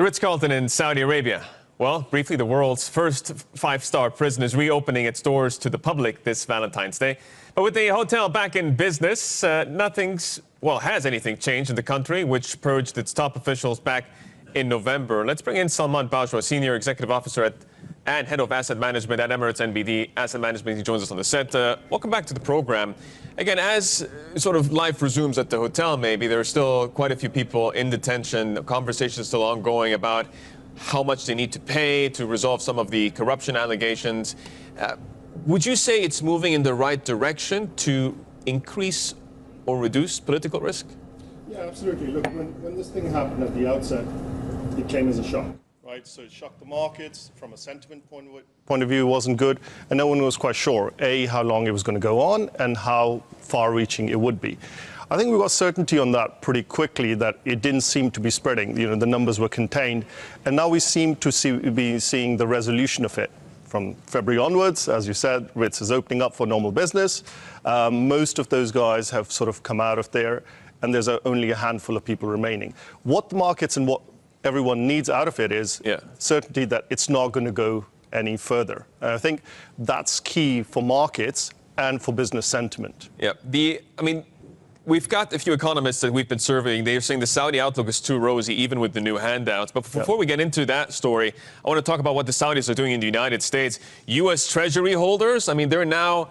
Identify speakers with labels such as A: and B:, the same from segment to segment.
A: Ritz-Carlton in Saudi Arabia. Well, briefly, the world's first five-star prison is reopening its doors to the public this Valentine's Day. But with the hotel back in business, has anything changed in the country, which purged its top officials back in November. Let's bring in Salman Bajwa, Senior Executive Officer and Head of Asset Management at Emirates NBD Asset Management. He joins us on the set. Welcome back to the program. Again, as sort of life resumes at the hotel, maybe there are still quite a few people in detention. Conversations still ongoing about how much they need to pay to resolve some of the corruption allegations. Would you say it's moving in the right direction to increase or reduce political risk?
B: Yeah, absolutely. Look, when this thing happened at the outset, it came as a shock, right? So it shocked the markets from a sentiment point of view. It wasn't good, and no one was quite sure, A, how long it was going to go on and how far-reaching it would be. I think we got certainty on that pretty quickly, that it didn't seem to be spreading. The numbers were contained, and now we seem to be seeing the resolution of it. From February onwards, as you said, Ritz is opening up for normal business. Most of those guys have sort of come out of there, and there's only a handful of people remaining. What the markets and what everyone needs out of it is certainty that it's not going to go any further. And I think that's key for markets and for business sentiment.
A: Yeah, we've got a few economists that we've been surveying. They're saying the Saudi outlook is too rosy, even with the new handouts. But before we get into that story, I want to talk about what the Saudis are doing in the United States. U.S. Treasury holders, now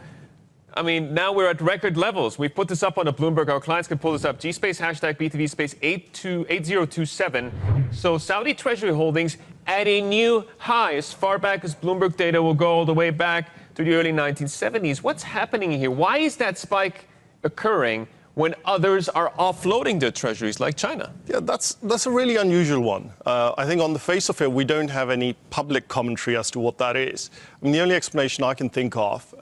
A: we're at record levels. We've put this up on a Bloomberg. Our clients can pull this up. GSpace, hashtag BTV space 8027. So Saudi Treasury holdings at a new high. As far back as Bloomberg data will go all the way back to the early 1970s. What's happening here? Why is that spike occurring when others are offloading their treasuries, like China? Yeah,
B: that's a really unusual one. I think on the face of it, we don't have any public commentary as to what that is. The only explanation I can think of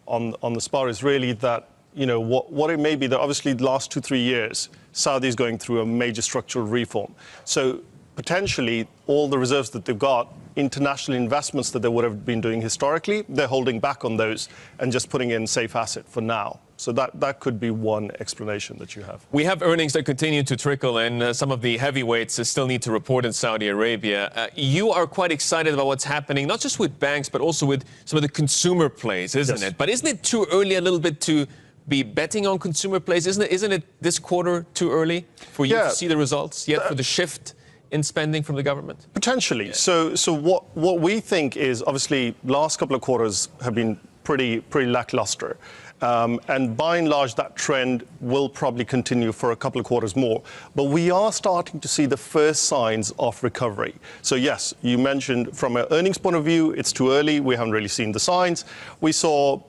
B: on the spot is really that, what it may be, that obviously the last 2-3 years, Saudi is going through a major structural reform. So potentially all the reserves that they've got, international investments that they would have been doing historically, they're holding back on those and just putting in safe asset for now. So that could be one explanation that you have.
A: We have earnings that continue to trickle in. Some of the heavyweights still need to report in Saudi Arabia. You are quite excited about what's happening, not just with banks, but also with some of the consumer plays, isn't it? But isn't it too early a little bit to be betting on consumer plays? Isn't it this quarter too early for you to see the results yet for the shift in spending from the government?
B: Potentially. Yeah. So what we think is, obviously, last couple of quarters have been pretty lackluster. And by and large, that trend will probably continue for a couple of quarters more. But we are starting to see the first signs of recovery. So yes, you mentioned from an earnings point of view, it's too early. We haven't really seen the signs. We saw,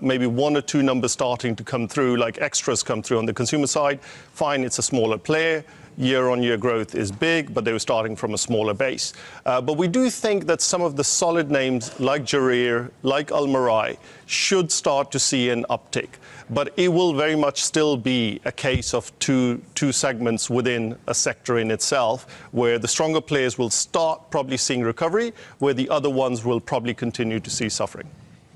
B: maybe 1 or 2 numbers starting to come through, like extras come through on the consumer side. Fine, it's a smaller player. Year-on-year growth is big, but they were starting from a smaller base. But we do think that some of the solid names like Jarir, like Al Marai, should start to see an uptick. But it will very much still be a case of two segments within a sector in itself, where the stronger players will start probably seeing recovery, where the other ones will probably continue to see suffering.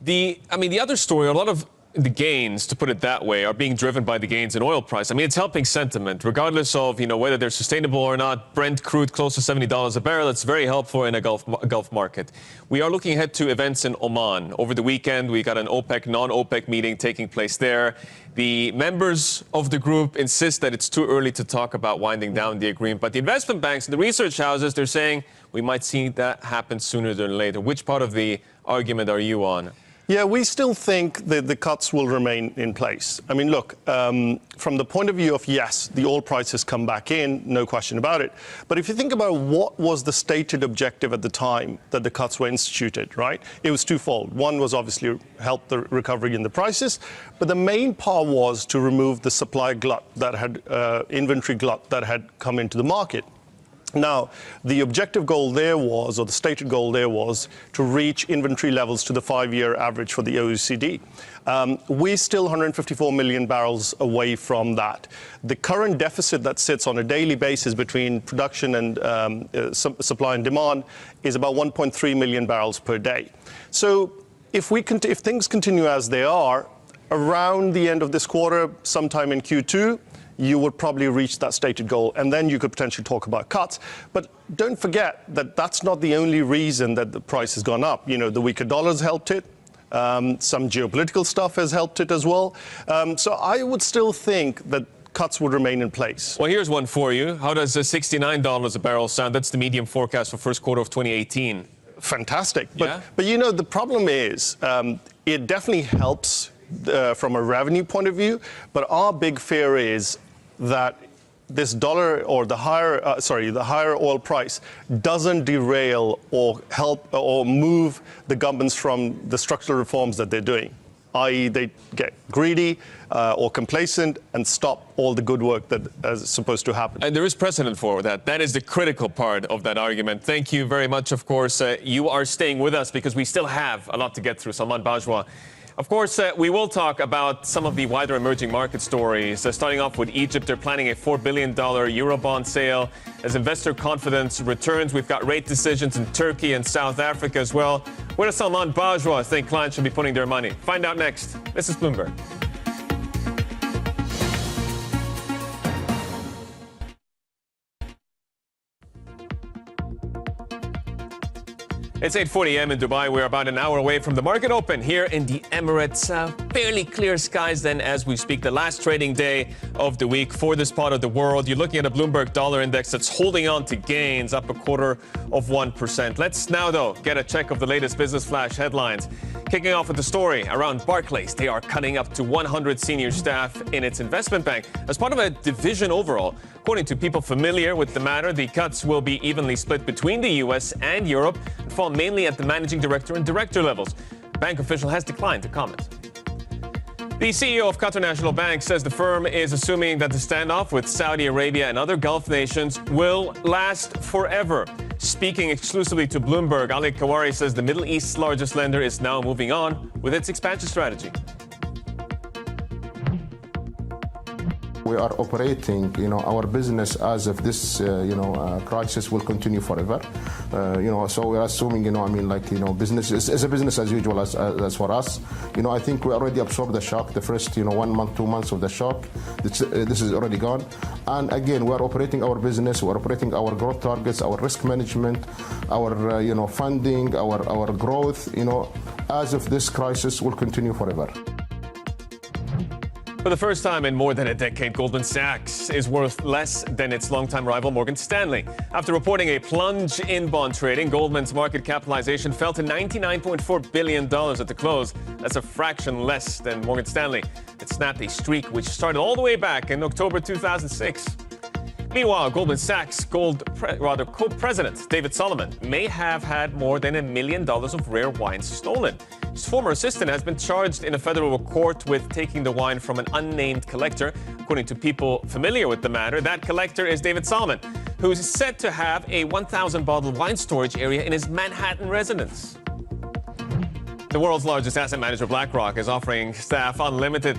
A: The other story, a lot of the gains, to put it that way, are being driven by the gains in oil price. It's helping sentiment, regardless of whether they're sustainable or not. Brent crude close to $70 a barrel. It's very helpful in a Gulf market. We are looking ahead to events in Oman. Over the weekend, we got an OPEC, non-OPEC meeting taking place there. The members of the group insist that it's too early to talk about winding down the agreement. But the investment banks and the research houses, they're saying we might see that happen sooner than later. Which part of the argument are you on?
B: Yeah, we still think that the cuts will remain in place. Look, from the point of view of, yes, the oil price has come back in, no question about it. But if you think about what was the stated objective at the time that the cuts were instituted, right? It was twofold. One was obviously help the recovery in the prices, but the main part was to remove the supply glut that had, inventory glut that had come into the market. Now, the objective goal there was, or the stated goal there was, to reach inventory levels to the 5-year average for the OECD. We're still 154 million barrels away from that. The current deficit that sits on a daily basis between production and supply and demand is about 1.3 million barrels per day. So if things continue as they are, around the end of this quarter, sometime in Q2, you would probably reach that stated goal, and then you could potentially talk about cuts. But don't forget that that's not the only reason that the price has gone up. The weaker dollar's helped it. Some geopolitical stuff has helped it as well. So I would still think that cuts would remain in place.
A: Well, here's one for you. How does $69 a barrel sound? That's the medium forecast for first quarter of 2018.
B: Fantastic.
A: Yeah?
B: But the problem is it definitely helps from a revenue point of view. But our big fear is that this dollar or the higher oil price doesn't derail or help or move the governments from the structural reforms that they're doing, i.e. they get greedy or complacent and stop all the good work that is supposed to happen.
A: And there is precedent for that. That is the critical part of that argument. Thank you very much. Of course, you are staying with us because we still have a lot to get through. Salman Bajwa. Of course, we will talk about some of the wider emerging market stories. Starting off with Egypt, they're planning a $4 billion Eurobond sale. As investor confidence returns, we've got rate decisions in Turkey and South Africa as well. Where does Salman Bajwa think clients should be putting their money? Find out next. This is Bloomberg. It's 8:40 a.m. in Dubai. We're about an hour away from the market open here in the Emirates. Fairly clear skies then as we speak. The last trading day of the week for this part of the world. You're looking at a Bloomberg dollar index that's holding on to gains up 0.25%. Let's now, though, get a check of the latest business flash headlines. Kicking off with the story around Barclays. They are cutting up to 100 senior staff in its investment bank as part of a division overall. According to people familiar with the matter, the cuts will be evenly split between the U.S. and Europe and fall mainly at the managing director and director levels. The bank official has declined to comment. The CEO of Qatar National Bank says the firm is assuming that the standoff with Saudi Arabia and other Gulf nations will last forever. Speaking exclusively to Bloomberg, Ali Kawari says the Middle East's largest lender is now moving on with its expansion strategy.
C: We are operating, our business as if this, crisis will continue forever. So we're assuming, business is a business as usual as for us. I think we already absorbed the shock, the first, 1 month, 2 months of the shock. This is already gone. And again, we're operating our business, we're operating our growth targets, our risk management, our, funding, our growth, as if this crisis will continue forever.
A: For the first time in more than a decade, Goldman Sachs is worth less than its longtime rival Morgan Stanley. After reporting a plunge in bond trading, Goldman's market capitalization fell to $99.4 billion at the close. That's a fraction less than Morgan Stanley. It snapped a streak which started all the way back in October 2006. Meanwhile, Goldman Sachs co-president David Solomon may have had more than $1 million of rare wines stolen. His former assistant has been charged in a federal court with taking the wine from an unnamed collector. According to people familiar with the matter, that collector is David Solomon, who's said to have a 1,000-bottle wine storage area in his Manhattan residence. The world's largest asset manager, BlackRock, is offering staff unlimited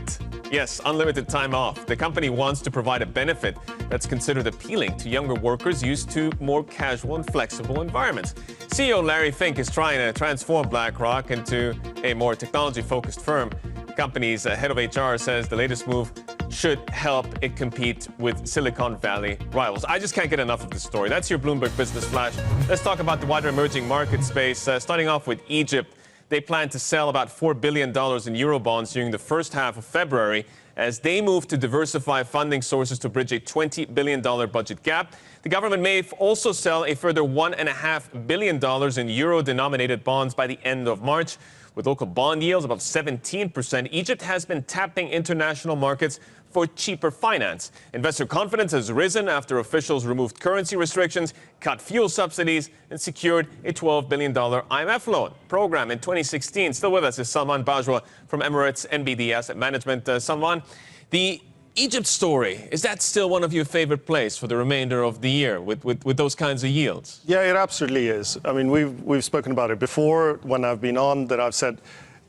A: time off. The company wants to provide a benefit that's considered appealing to younger workers used to more casual and flexible environments. CEO Larry Fink is trying to transform BlackRock into a more technology-focused firm. The company's head of HR says the latest move should help it compete with Silicon Valley rivals. I just can't get enough of this story. That's your Bloomberg Business Flash. Let's talk about the wider emerging market space, starting off with Egypt. They plan to sell about $4 billion in Eurobonds during the first half of February as they move to diversify funding sources to bridge a $20 billion budget gap. The government may also sell a further $1.5 billion in euro-denominated bonds by the end of March. With local bond yields above 17%, Egypt has been tapping international markets for cheaper finance. Investor confidence has risen after officials removed currency restrictions, cut fuel subsidies, and secured a $12 billion IMF loan program in 2016. Still with us is Salman Bajwa from Emirates NBD Asset Management. Salman, the Egypt story, is that still one of your favorite plays for the remainder of the year with those kinds of yields?
B: Yeah, it absolutely is. I mean, we've spoken about it before when I've been on, that I've said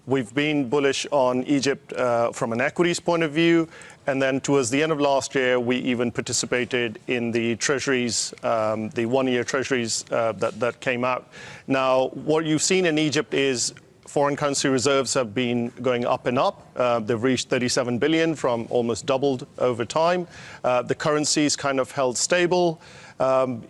B: we've been bullish on Egypt from an equities point of view. And then towards the end of last year, we even participated in the treasuries, the one-year treasuries that came out. Now, what you've seen in Egypt is foreign currency reserves have been going up and up. They've reached 37 billion from almost doubled over time. The currency's kind of held stable.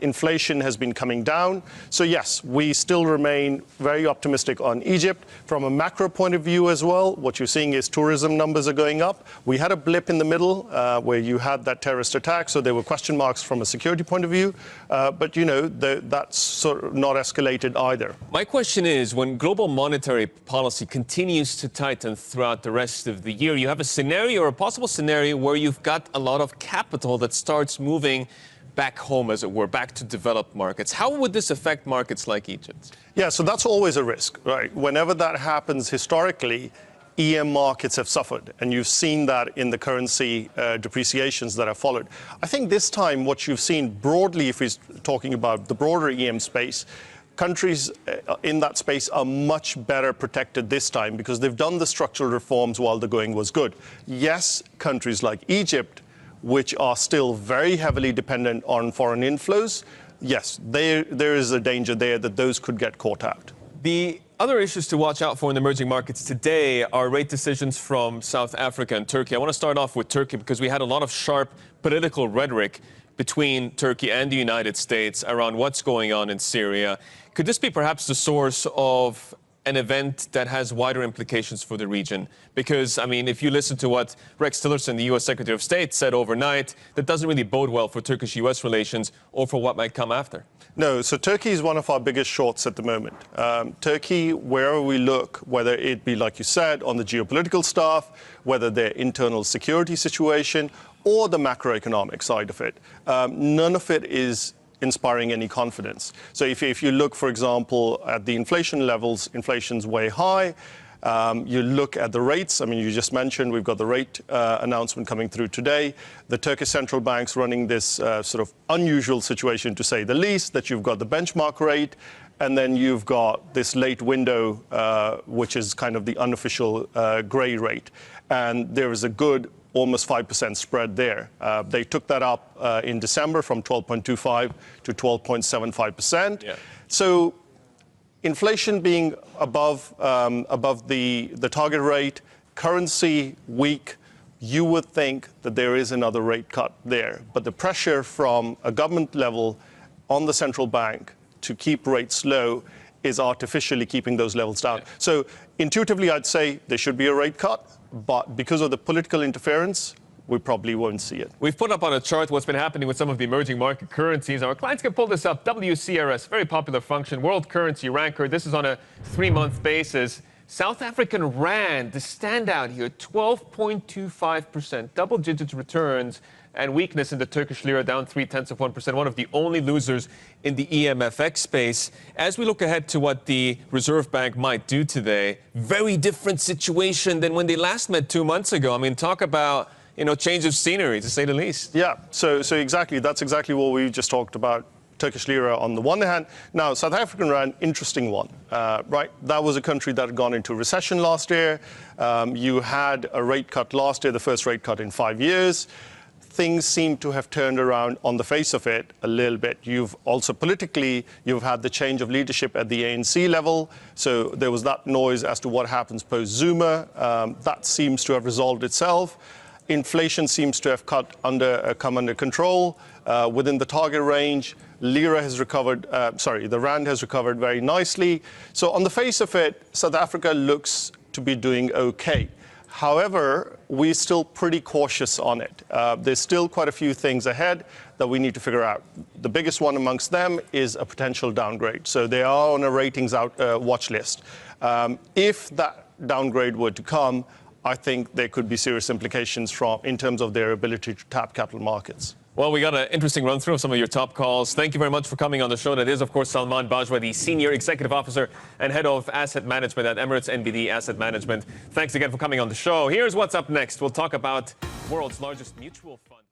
B: Inflation has been coming down. So yes, we still remain very optimistic on Egypt. From a macro point of view as well, what you're seeing is tourism numbers are going up. We had a blip in the middle where you had that terrorist attack, so there were question marks from a security point of view. But, you know, that's sort of not escalated either.
A: My question is, when global monetary policy continues to tighten throughout the rest of the year, you have a scenario or a possible scenario where you've got a lot of capital that starts moving back home, as it were, back to developed markets. How would this affect markets like Egypt?
B: Yeah, so that's always a risk, right? Whenever that happens historically, EM markets have suffered, and you've seen that in the currency depreciations that have followed. I think this time what you've seen broadly, if we're talking about the broader EM space, countries in that space are much better protected this time because they've done the structural reforms while the going was good. Yes, countries like Egypt, which are still very heavily dependent on foreign inflows, yes, there is a danger there that those could get caught out.
A: The other issues to watch out for in the emerging markets today are rate decisions from South Africa and Turkey. I want to start off with Turkey because we had a lot of sharp political rhetoric between Turkey and the United States around what's going on in Syria. Could this be perhaps the source of an event that has wider implications for the region? Because, I mean, if you listen to what Rex Tillerson, the U.S. Secretary of State, said overnight, that doesn't really bode well for Turkish-U.S. relations or for what might come after.
B: No, so Turkey is one of our biggest shorts at the moment. Turkey, wherever we look, whether it be, like you said, on the geopolitical stuff, whether their internal security situation, or the macroeconomic side of it, none of it is inspiring any confidence. So if you look, for example, at the inflation levels, inflation's way high. You look at the rates. I mean, you just mentioned we've got the rate announcement coming through today. The Turkish central bank's running this sort of unusual situation, to say the least, that you've got the benchmark rate, and then you've got this late window, which is kind of the unofficial grey rate. And there is a good almost 5% spread there. They took that up in December from 12.25 to 12.75%.
A: Yeah.
B: So inflation being above the target rate, currency weak, you would think that there is another rate cut there. But the pressure from a government level on the central bank to keep rates low is artificially keeping those levels down.
A: Yeah.
B: So intuitively, I'd say there should be a rate cut. But because of the political interference, we probably won't see it.
A: We've put up on a chart what's been happening with some of the emerging market currencies. Our clients can pull this up. WCRS, very popular function, World Currency Ranker. This is on a 3-month basis. South African Rand, the standout here, 12.25%, double-digit returns, and weakness in the Turkish lira, down 0.3%, one of the only losers in the EMFX space. As we look ahead to what the Reserve Bank might do today, very different situation than when they last met 2 months ago. I mean, talk about, you know, change of scenery, to say the least.
B: Yeah, so exactly, that's exactly what we just talked about. Turkish lira on the one hand. Now, South African Rand, interesting one, right? That was a country that had gone into recession last year. You had a rate cut last year, the first rate cut in 5 years. Things seem to have turned around on the face of it a little bit. You've also politically, you've had the change of leadership at the ANC level. So there was that noise as to what happens post-Zuma. That seems to have resolved itself. Inflation seems to have come under control within the target range. Lira has recovered, the Rand has recovered very nicely. So on the face of it, South Africa looks to be doing okay. However, we're still pretty cautious on it. There's still quite a few things ahead that we need to figure out. The biggest one amongst them is a potential downgrade. So they are on a ratings watch list. If that downgrade were to come, I think there could be serious implications in terms of their ability to tap capital markets.
A: Well, we got an interesting run through of some of your top calls. Thank you very much for coming on the show. That is, of course, Salman Bajwa, the Senior Executive Officer and Head of Asset Management at Emirates NBD Asset Management. Thanks again for coming on the show. Here's what's up next. We'll talk about the world's largest mutual fund.